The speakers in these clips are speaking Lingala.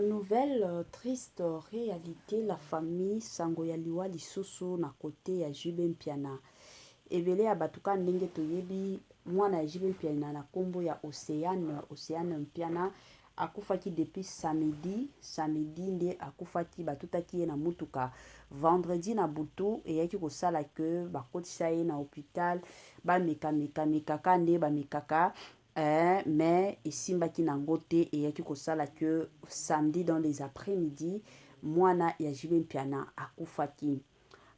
Nouvelle triste réalité, la famille sango ya liwa lisusu na kote ya Jibe Mpiana. Ebele ya batuka ndenge toyebi mwana ya Jibe Mpiana na kombo ya Océane Mpiana akufaki depuis samedi nde akufaki batutaki ye na mutuka vendredi na butu eyaki kosala ke bakotisa ye na hôpital bamekaka nde bamekaka. Mais esimbaki nango te eyaki kosala que samedi dans les après-midi mwana ya Jibe Mpiana akufaki.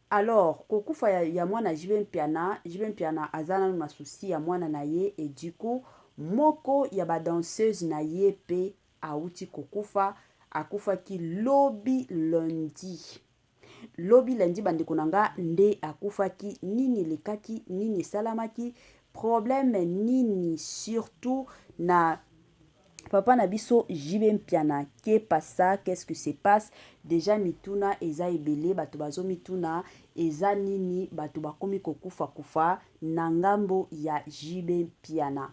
Alors kokufa ya mwana Jibe Mpiana azana na souci ya mwana na ye et du coup moko ya ba danseuse na ye pe auti kokufa akufaki lobi lundi bandeko nanga nde akufaki nini lekaki nini salamaki problème nini surtout na papa na biso Jibe Mpiana qu'est-ce que se passe déjà mituna eza ebele bato bazo mituna eza nini bato bakomi kokufa na ngambo ya Jibe Mpiana.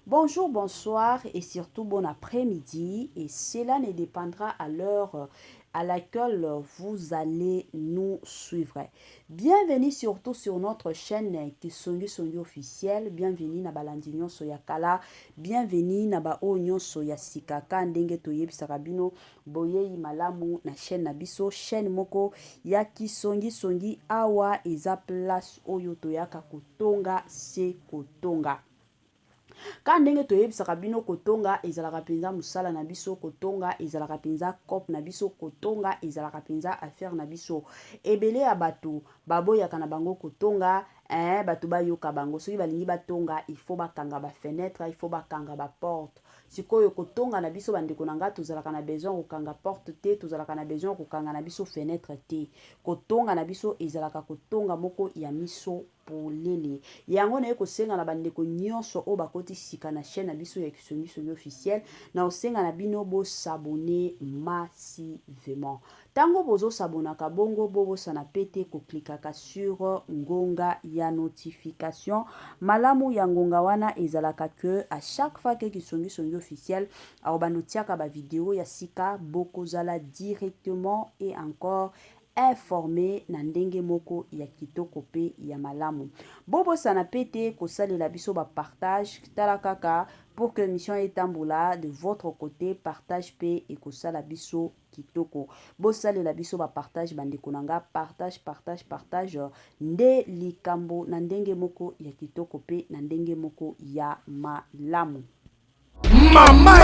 Bonjour, bonsoir et surtout bon après-midi, et cela ne dépendra à l'heure à laquelle vous allez nous suivre. Bienvenue surtout sur notre chaîne Kisongi officielle. Bienvenue na balandinyo soyakala. Bienvenue na ba onyo soya sikaka ndenge toyebisaka bino boyei malamu na chaîne na biso chaîne moko ya Kisongi awa eza place oyo toyaka kotonga se kotonga. Quand ndenge toyebisaka bino kotonga ezalaka penza musala na biso, kotonga ezalaka penza kop na biso, kotonga ezalaka penza affaire na biso. Ebele ya bato baboyaka na bango kotonga, bato bayoka bango soki balingi batonga il faut bakanga ba fenêtre, il faut bakanga ba porte. Sikoyo kotonga na biso bandeko nanga tozalaka na besoin kokanga porte te, tozalaka na besoin kokanga na biso fenêtre te. Kotonga na biso ezalaka kotonga moko ya miso polele. Yango na yeko senga na bandeko nyonso o bakoti sika na chaîne na biso ya Kisongi officiel na osenga na bino bo s'abonner massivement. Tango bozo sabonaka bongo bobo sana pete ko klikaka sur ngonga ya notification. Malamu ya ngonga wana ezalaka que à chaque fois que Kisongi officiel a obanotiaka ba vidéo ya sika boko zala directement et encore informé na ndenge moko ya kitoko pe ya malamu. Bobo sana pete ko salela biso ba partage tala kaka pour que mission etambola de votre côté partage pe et ko sala biso kitoko. Bo salela biso ba partage bandeko nanga partage nde likambo na ndenge moko ya kitoko pe na ndenge moko ya malamu. Mama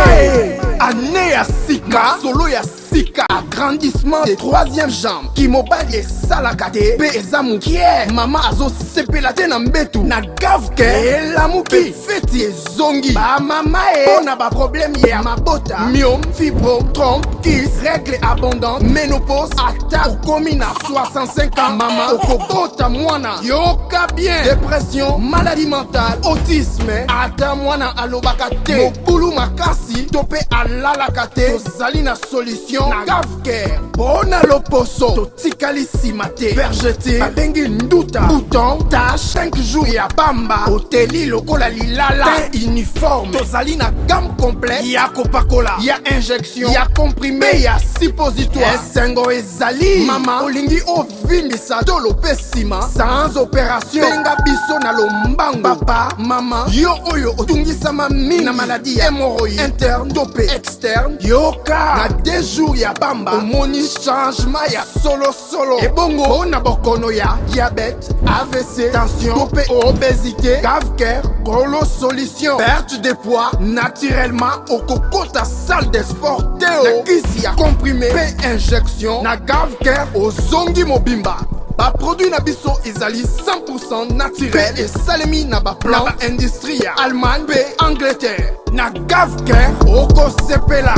année ya sika solo ya sika agrandissement des troisième jambe qui mobile et salakate pe ezamukie mama azo sepela te na mbetu na gavke elamuki feti ezongi ba mama ona ba problème ya mabota myome fibrome trompe kiss règle abondante ménopause ata okomi na 65 ans mama okobota mwana yoka bien dépression maladie mentale autisme ata mwana alobaka te mobulu makasi tope alalaka te tozali na solution na gavker bona loposo totikali nsima te vergete babengi nduta bouton tache 5 jours ya pamba oteli lokola lilala te uniforme tozali na gamme complète ya kopakola ya injection ya comprimé ya suppositoire esengo ezali mama olingi ovimbisa tolo pe nsima sans opération benga biso na lombango papa mama yo oyo otungisama mingi na maladie hémorroïde interne tope externe yoka na 2 jours ya pamba omoni changement ya solo ebongo na bokono ya diabète AVC tension tope obésité gavker kolo solution perte de poids naturellement okokota salle de sport teo kisi ya comprimé pe injection na gavker ozongi mobimba. Ba produit na biso ezali 100% naturel et salemi na ba plan na ba industrie ya Allemagne pe Angleterre na gavker oko sepela.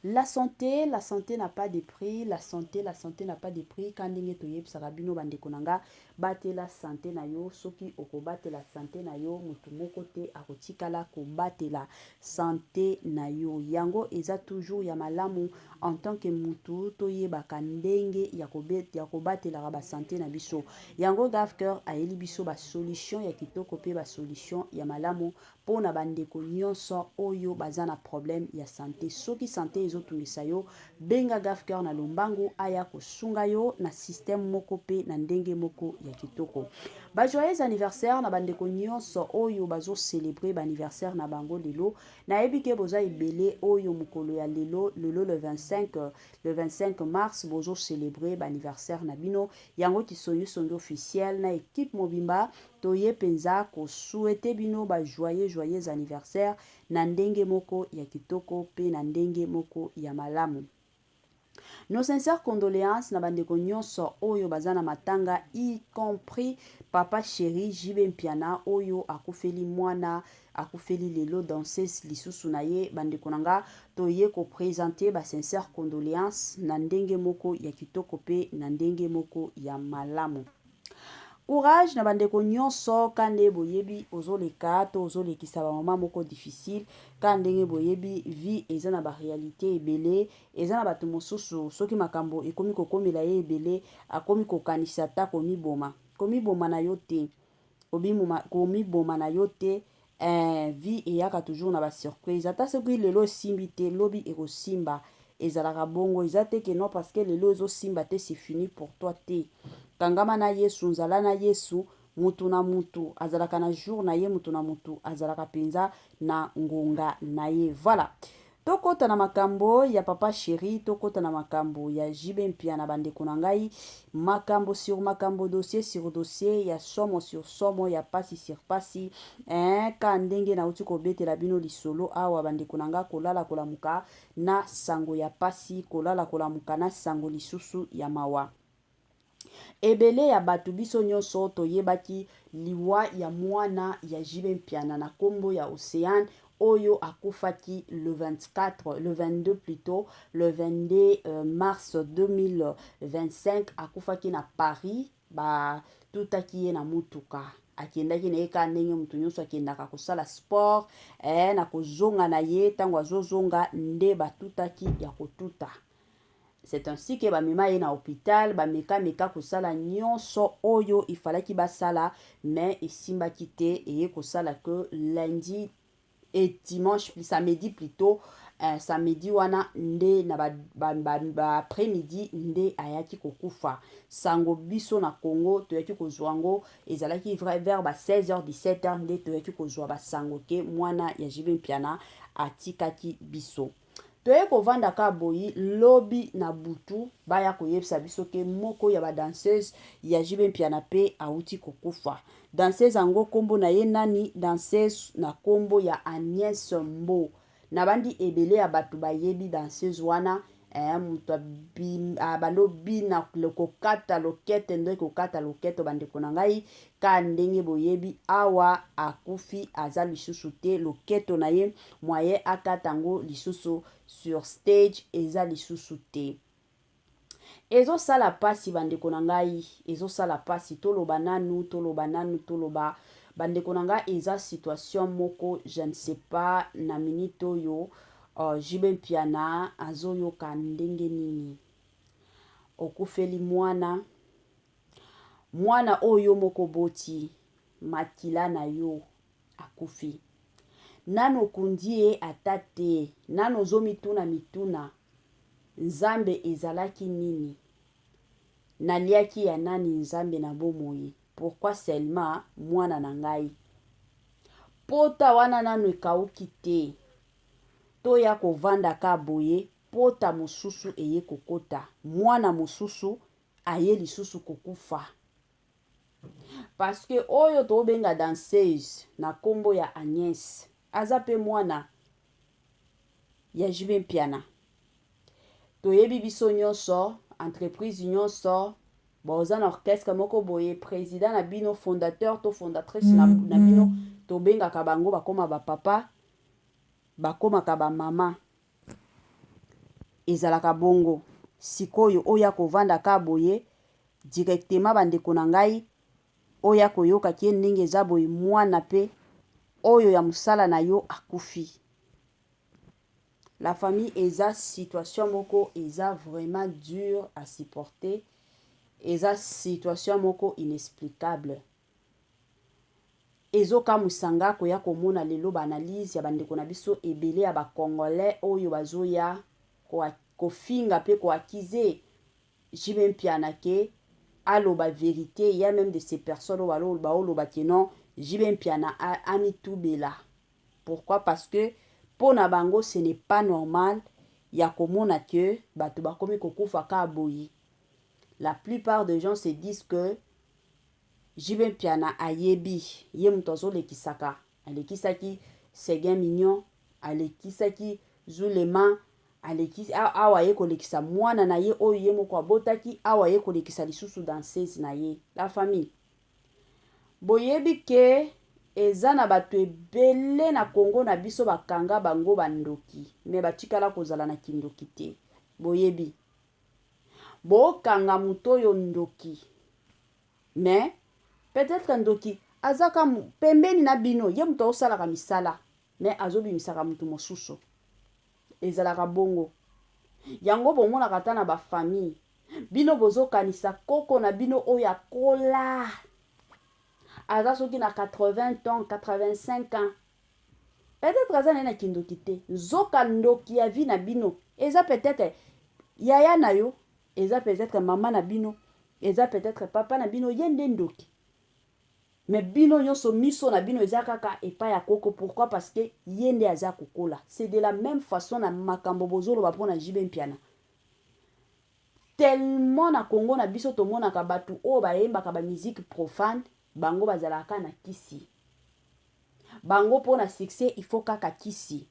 La santé n'a pas de prix, la santé n'a pas de prix. Quand ndenge toyebisaka bino bandeko nanga batela santé na yo soki okobatela santé na yo mutu moko te akotikala kobatela santé na yo. Yango eza toujours ya malamu en tant que mutu toyebaka ndenge ya kobatela ba santé na biso. Yango gavker ayeli biso ba solution ya kitoko pe ba solution ya malamu pona bandeko nyonso oyo baza na problème ya santé. Soki santé ezotungisa yo, benga Gaf Cœur na Lombangu aya kosunga yo na système moko pe na ndenge moko ya kitoko. Ba joyeux anniversaire na bandeko nyonso oyo bazo célébrer ba anniversaire na bango lelo. Na ebike boza ebele oyo mukolo ya lelo le 25 mars bozo célébrer ba anniversaire na bino. Yango kisoyo songi officiel na équipe mobimba toye penza ko souhaiter bino ba joyeux anniversaire na ndenge moko ya kitoko pe na ndenge moko ya malamu. Nos sincères condoléances na bandeko nyonso oyo bazana matanga, y compris papa chéri Jibe Mpiana oyo akufeli mwana akufeli lelo danseuse lisusu na ye. Bandeko nanga toye ko présenter ba sincères condoléances na ndenge moko ya kitoko pe na ndenge moko ya malamu. Courage na bandeko nyonso kande boyebi ozoleka to ozolekisa ba mama moko difficile kande boyebi vie eza na ba réalité ebele eza na bato mosusu soki makambo ekomi kokomela ye ebele akomi kokanisa ta komiboma na yo te komiboma na yo te vie eyaka toujours na ba surprise ata soki lelo simbi te lobi ekosimba ezalaka bongo eza te ke non parce que lelo ezosimba te c'est fini pour toi te. Kangama na Yesu, nzala na Yesu, mutu na mutu, azalaka na jour na ye, mutu na mutu, azalaka penza na ngonga na ye. Voilà. Tokota na makambo ya papa chéri, tokota na makambo ya Jibe Mpiana bandeko na ngai, makambo sur makambo, dossier sur dossier, ya somo sur somo, ya pasi sur pasi, ka ndenge na uti kobetela bino lisolo awa bandeko na nga kolala kolamuka na sango ya pasi, kolala kolamuka na sango lisusu ya mawa. Ebele ya batu biso nyonso toyebaki liwa ya mwana ya Jibe Mpiana na kombo ya Océane oyo akufaki le 22 plutôt le 22 mars 2025 akufaki na Paris ba tutaki ye na mutuka akendaki na ye ka ndenge mutu nyonso akendaka kosala sport na kozonga na ye tango azozonga nde batutaki ya kotuta. C'est ainsi que bamema ye na hôpital bameka kosala nyonso oyo ifalaki basala mais esimbaki te eye kosala que lundi et dimanche samedi plutôt samedi wana nde na ba après-midi nde ayaki kokufa. Sango biso na Congo toyaki kozwa ngo ezalaki vers ba 16h 17h nde toyaki kozwa ba sango ke mwana ya Jibe Mpiana atikaki biso. Toye kovanda ka boyi lobi na butu baya koyebisa biso ke moko ya ba danseuse ya Jibe Mpiana pe auti kokufa. Danseuse ango kombo na ye nani? Danseuse na kombo ya Agnès Mbo. Na bandi ebele ya batu bayebi danseuse wana mutu balobi na kokata lokete ndo kokata lokete bandeko na ngai ka ndenge boyebi awa akufi aza lisusu te loketo na ye moye akatango lisusu sur stage eza lisusu te. Ezo sala pasi bandeko na ngai ezo sala pasi toloba nanu bandeko na ngai eza situation moko je ne sais pas na minute oyo Jibe Mpiana azoyoka ndenge nini okufeli mwana oyo moko boti makila na yo akufi nano kundie atate nano zomituna mituna nzambe ezalaki nini naliaki ya nani nzambe na bomoi pourquoi seulement mwana na ngai pota wana nano ekauki te toya kovanda ka boye pota mosusu eye kokota mwana mosusu aye lisusu kokufa parce que oyo tobenga danseuse na kombo ya Agnès aza pe mwana ya Jibe Mpiana. Toyebi biso nyonso entreprise nyonso boza na orchestre moko boye président na bino fondateur to fondatrice na bino tobenga ka bango bakoma ba papa bakoma ka ba mama ezalaka bongo sikoyo oya kovanda ka boye directement bandeko na ngai oya koyoka kie ndenge eza boye mwana pe oyo ya musala na yo akufi. La famille eza situation moko eza vraiment dur à supporter eza situation moko inexplicable ezoka musanga koya komona lelo analyse ya bandeko na biso ebele ya bakongolais oyo bazoya kofinga pe koakize JB Mpiana ke aloba vérité. Il y a même de ces personnes qui non JB Mpiana amitubela. Pourquoi? Parce que pour na bango ce n'est pas normal ya komona que bato bakomi kokufa ka boyi. La plupart des gens se disent que JB Mpiana ayebi ye mutozo lekisaka alekisaki Seguin Mignon alekisaki Zulema alekisi awa ye kolekisa mwana na ye oyo ye moko abotaki awa ye kolekisa lisusu danseuse na ye. La famille boyebi ke eza na bato ebele na Congo na biso bakanga bango bandoki me batikala kozala na kindoki te. Boyebi bokanga muto yo ndoki mais peut-être ndoki azaka pembeni na bino ye muto osalaka misala mais azobimisaka mutu mosusu ezalaka bongo. Yango bomonaka ta na bafamille bino bozokanisa koko na bino oyo akola aza soki na 80 ans 85 ans peut-être aza na kindoki te. Zoka ndoki ya vi na bino eza peut-être yaya na yo, eza peut-être mama na bino, eza peut-être papa na bino yende ndoki. Mais bino nyonso miso na bino eza kaka epa ya koko. Pourquoi? Parce que yende aza kokola. C'est de la même façon na makambo bozolo ba pona JB Mpiana. Tellement na Congo na biso to mona ka batu o ba yemba ka ba musique profane bango bazalaka na kisi. Bango pona succès il faut kaka kisi.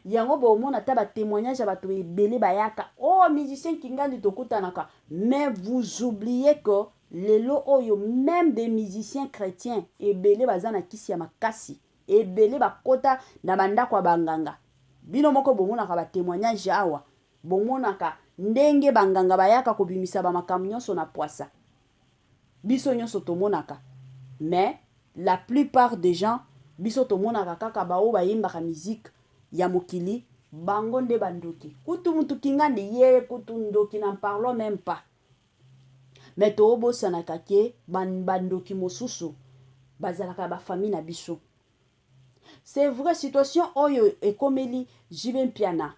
Yango bo mona ta ba témoignage ya batu ebele bayaka oh musicien kingandi tokutanaka. Mais vous oubliez que lelo oyo même des musiciens chrétiens ebele bazana kisi ya makasi ebele bakota na bandako ya banganga. Bino moko bomonaka ba témoignage awa bomonaka ndenge banganga bayaka kobimisa ba makambo nyonso na poisa. Biso nyonso tomonaka. Mais la plupart des gens biso tomonaka kaka bao bayimbaka musique ya mokili bango nde bandoki. Kutu mutu kingandi ye kutu ndoki n'en parlons même pas. Mais to obosanaka ke bandoki mosusu bazalaka ba famille na biso. C'est vrai situation oyo ekomeli JB Mpiana.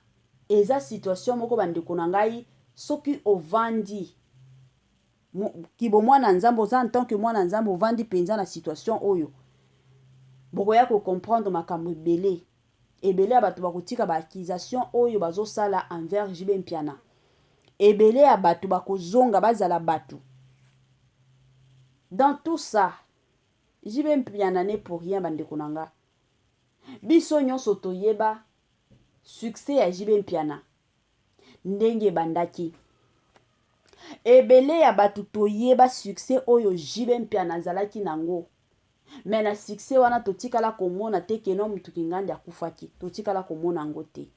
Eza situation moko bandeko na ngai soki ovandi kibo mwana nzambo za en tant que mwana nzambo ovandi penza na situation oyo. Bokoya ko comprendre makambo ebele. Ebele abatu bakotika ba accusation oyo bazosala envers JB Mpiana. Ebele abatu bakozonga bazala batu. Dans tout ça, JB Mpiana n'est pour rien bandeko nanga. Biso nyonso toyeba succès ya JB Mpiana. Ndenge bandaki. Ebele ya batu toyeba succès oyo JB Mpiana zalaki nango. Mais na succès wana totikala komona te keno mutu kingandi akufaki. Totikala komona ngo te.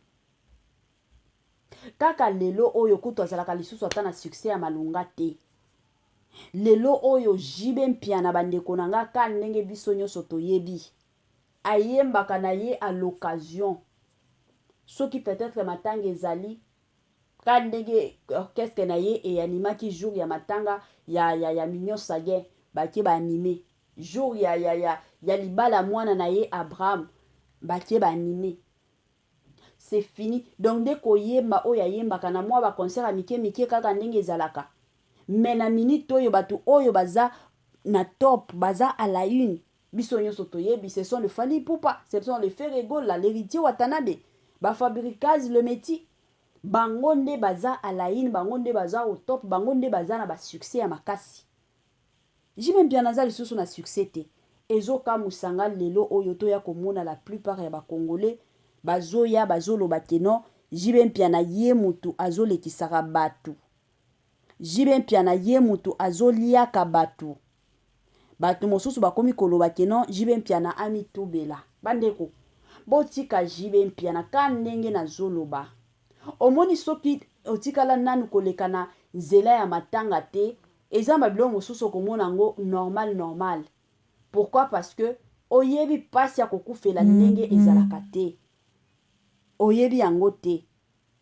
Kaka lelo oyo kutu azalaka lisusu ata na succès ya malunga te. Lelo oyo JB Mpiana bandeko nanga ka ndenge biso nyonso toyebi. Ayembaka na ye à l'occasion. Soki peut-être matanga ezali ka ndenge orchestre na ye e animaki jour ya matanga ya Mignon Seguin bakie ba animé. Jour ya libala mwana na ye Abraham bakie ba animé. C'est fini. Donc deko yemba oya yembaka na mwa ba concert a mike kaka ndenge ezalaka. Mais na minute oyo batu oyo baza na top baza à la une. Biso nyonso toyebi ce sont les Fally Ipupa, ce sont les Ferrego, l'héritier Watanabe, ba Fabricaz le métier. Bango nde baza à la une, bango nde baza au top, bango nde baza na ba succès ya makasi. JB Mpiana za lisusu na succès te. Ezoka musanga lelo oyo to ya komona la plupart ya ba Congolais bazoya bazoloba keno JB Mpiana ye mutu azolekisaka batu. JB Mpiana ye mutu azoliaka batu. Batu mosusu bakomi koloba keno JB Mpiana amitubela. Bandeko botika JB Mpiana ka ndenge na zoloba. Omoni soki otikala nanu kolekana nzela ya matanga te. Eza babilo mosusu komona ngo normal. Pourquoi? Parce que oyebi pasi ya kokufela ndenge ezalaka te. Oyebi yango te.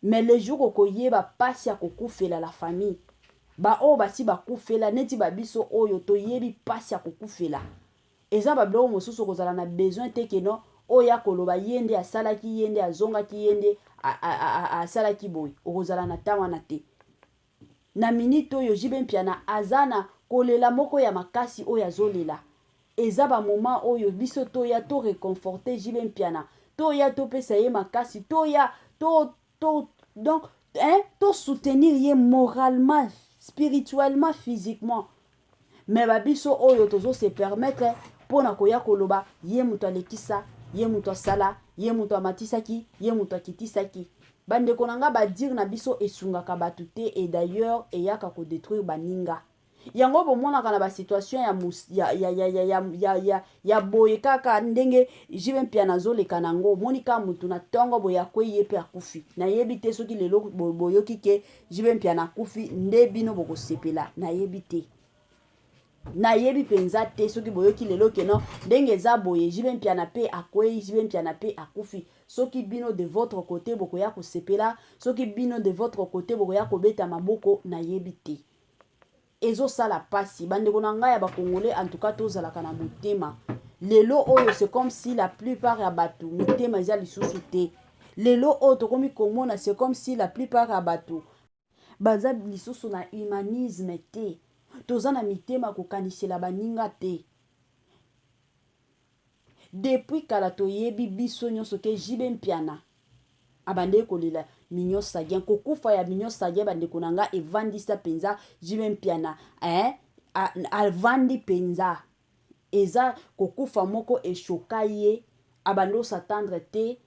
Mais le jour okoyeba pasi ya kokufela la famille. ba o basi bakufela neti babiso oyo toyebi pasi ya kokufela eza babiloko mosusu kozala na besoin te keno oyo akoloba yende asalaki yende azongaki yende asalaki boye okozala na ntango wana te na minute oyo Jibe Mpiana aza na kolela moko ya makasi oyo azolela eza bamoma oyo biso toya to reconforte Jibe Mpiana toya topesa ye makasi toya donc to soutenir ye moralement spirituellement physiquement mais babiso oyo tozo se permettre pona koya koloba ye muto alekisa ye muto asala ye muto amatisaki ye muto akitisaki bandeko nanga badire na biso esungaka batu te et d'ailleurs eyaka ko détruire baninga yango bomonaka na basituation ya boye kaka ndenge Jibe Mpiana azoleka nango omoni ka mutu na ntongo boye akwei ye mpe akufi nayebi te soki lelo boyoki ke Jibe Mpiana akufi nde bino bokosepela nayebi te nayebi penza te soki boyoki lelo keno ndenge eza boye Jibe Mpiana mpe akwei Jibe Mpiana mpe akufi soki bino de votre côté bokoya kosepela soki bino de votre côté bokoya kobeta maboko nayebi te ezosala pasi bandeko na ngai ya bakongole en tout cas tozalaka na motema lelo oyo c'est comme si la plupart ya bato mitema eza lisusu te lelo oyo tokomi komona c'est comme si la plupart ya bato baza lisusu na humanisme te toza na mitema kokanisela baninga te depuis kala toyebi biso nyonso ke Jibe Mpiana abande kolela Mignon Sagien kokufa ya Mignon Sagien bandeko na nga evandisa penza Jibe Mpiana avandi penza eza kokufa moko eshoka ye abando s'attendre te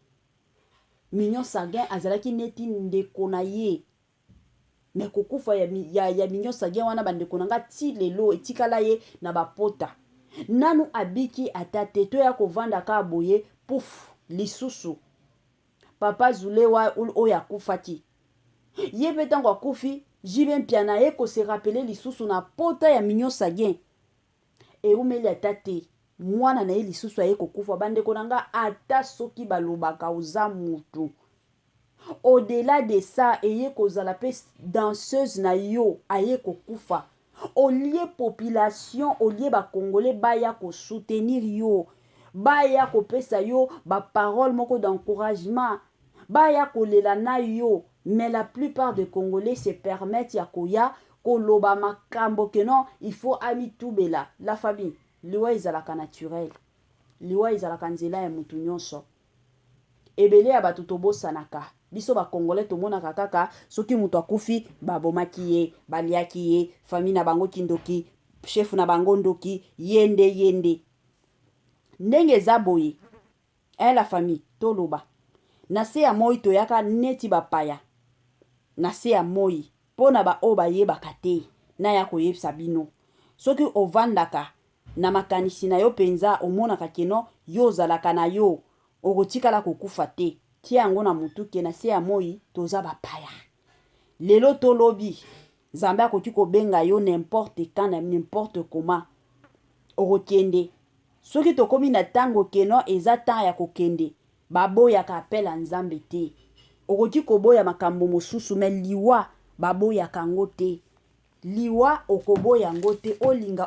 Mignon Sagien azalaki neti ndeko na ye mais kokufa ya Mignon Sagien wana bandeko na nga ti lelo etikala ye na bapota nanu abiki ata te toya kovanda ka boye pouf lisusu papa Zule wa oyo akufaki ye mpe ntango akufi Jibe Mpiana ye kose rapele lisusu na pota ya Mignon Sagien eumeli ata te mwana na ye lisusu aye kokufa bandeko na nga ata soki balobaka oza mutu au-delà de ça eye kozala pe danseuse na yo aye kokufa olie population olie bakongole baya kosoutenir yo baya kopesa yo baparole moko d'encouragement baya kolela na yo mais la plupart des Congolais se permettent ya koya koloba makambo que non il faut amitubela la famille liwa ezalaka naturel liwa ezalaka nzela ya mutu nyonso ebele ya bato tobosanaka biso bakongole tomonaka kaka soki mutu akufi babomaki ye baliaki ye famille na bango kindoki chef na bango ndoki yende ndenge eza boye la famille toloba na se ya moi toyaka neti bapaya na se ya moi pona ba o bayebaka te na ya koyebisa bino soki ovandaka na makanisi na yo penza omonaka keno yo ozalaka na yo okotikala kokufa te tia yango na mutu ke na se ya moi toza bapaya lelo tolobi Nzambe akoki kobenga yo n'importe quand n'importe comment okokende soki tokomi na tango keno eza temps ya kokende baboyaka apela Nzambe te okoki koboya makambo mosusu me liwa baboyaka ngo te liwa okoboya ngo te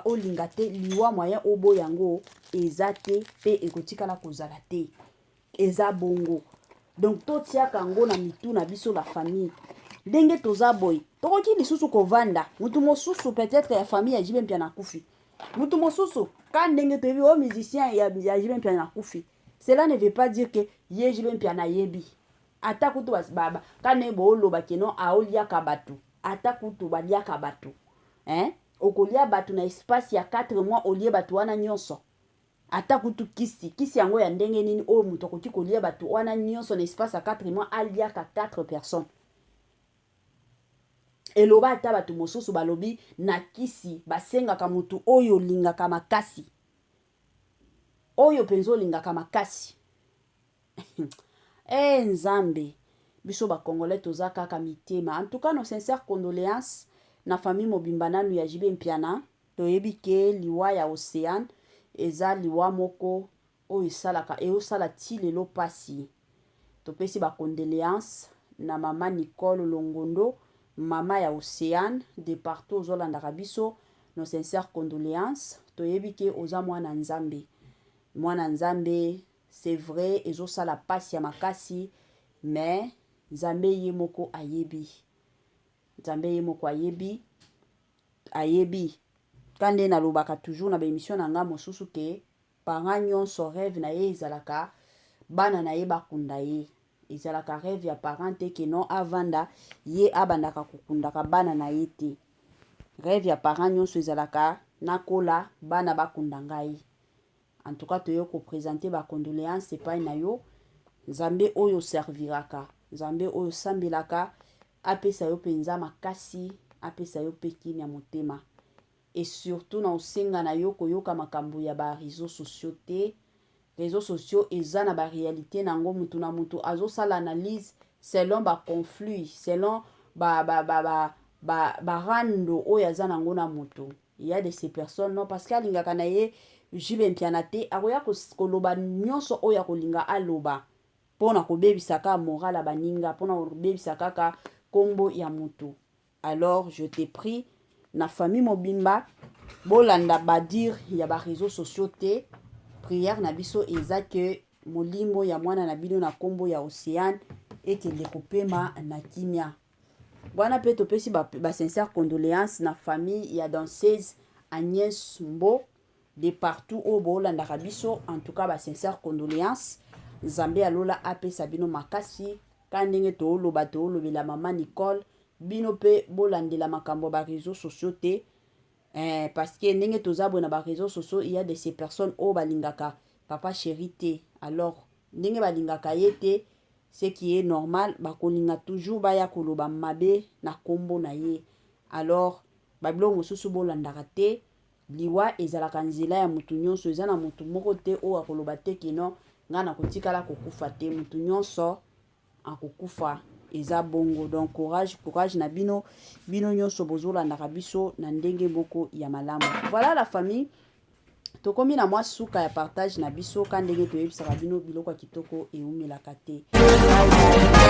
olinga te liwa moyen oboya ngo eza te pe ekotikala kozala te eza bongo donc totiaka ngo na mitu na biso la famille ndenge toza boy tokoki lisusu kovanda mutu mosusu peut-être ya famille ya Jibe Mpiana kufi mutu mosusu ka ndenge toyebi o musicien ya Jibe Mpiana kufi cela ne veut pas dire que ye Jibe Mpiana yebi ata kutu baba kane booloba keno aoliaka batu ata kutu baliaka batu okolia batu na espace ya 4 mois olie batu wana nyonso ata kutu kisi yango ya ndenge nini o mutu okoki kolia batu wana nyonso na espace ya 4 mois aliaka 4 personnes eloba ata batu mosusu balobi na kisi basengaka mutu oyo lingaka makasi oyo penzo lingaka makasi Nzambe biso ba congolais toza kaka mitema en tout cas nos sincères condoléances na famille mobimba nanu ya Jibe Mpiana toyebi ke liwa ya Océane eza liwa moko oyo esalaka eosala ti lelo pasi topesi ba condoléances na mama Nicole Longondo mama ya Océane de partout ozolandaka biso nos sincères condoléances toyebi ke oza mwana nzambe c'est vrai ezosala pasi ya makasi mais nzambe ye moko ayebi kande nalobaka toujours na bémission na nga mosusu ke parent nyonso rêve na ye ezalaka bana na ye bakunda ye ezalaka rêve ya parent te ke non avanda ye abandaka kokundaka bana na ye te rêve ya parent nyonso ezalaka nakola bana bakunda ngai. En tout cas toyo ko présenter ba condoléances epai na yo nzambe oyo serviraka nzambe oyo sambelaka apesa yo penza makasi apesa yo pe kimia motema et surtout na osenga na yo koyoka makambo ya ba réseaux sociaux te réseaux sociaux eza na ba réalité nango mutu na mutu azosala analyse selon ba conflit selon ba rando oyo aza nango na mutu. Il y a de ces personnes non parce qu'alingaka na ye jibe mpiana te akoya koloba nyonso oyo akolinga aloba pona kobebisaka moral ya baninga pona kobebisaka ka kombo ya mutu. Alors je te prie na famille mobimba bolanda badir ya ba réseaux sociaux te prière na biso eza ke molimo ya mwana na bino na kombo ya Océane ekende kopema na kimia. Bwana pe topesi ba sincère condoléances na famille ya danseuse Agnès Mbo de partout au bolandaka biso en tout cas ba sincère condoléances nzambe alola apesa bino makasi kandenge tooloba toolobela mama Nicole bino pe bolandela makambo ba réseaux sociaux te parce que ndenge tozabwe na ba réseaux sociaux il y a de ces personnes au balingaka papa chéri te alors ndenge balingaka ye te ce qui est normal bakolinga toujours baya koloba mabe na kombo na ye alors babilo mosusu bolandaka te liwa ezalaka nzela ya mutu nyonso eza na mutu moko te o akoloba te kino nga na kotikala kokufa te mutu nyonso akokufa eza bongo donc courage na bino nyonso bozolandaka biso na ndenge moko ya malamu. Voilà la famille tokomi na mwa suka ya partage na biso ka ndenge toyebisaka bino biloko ya kitoko eumelaka te. Bye bye.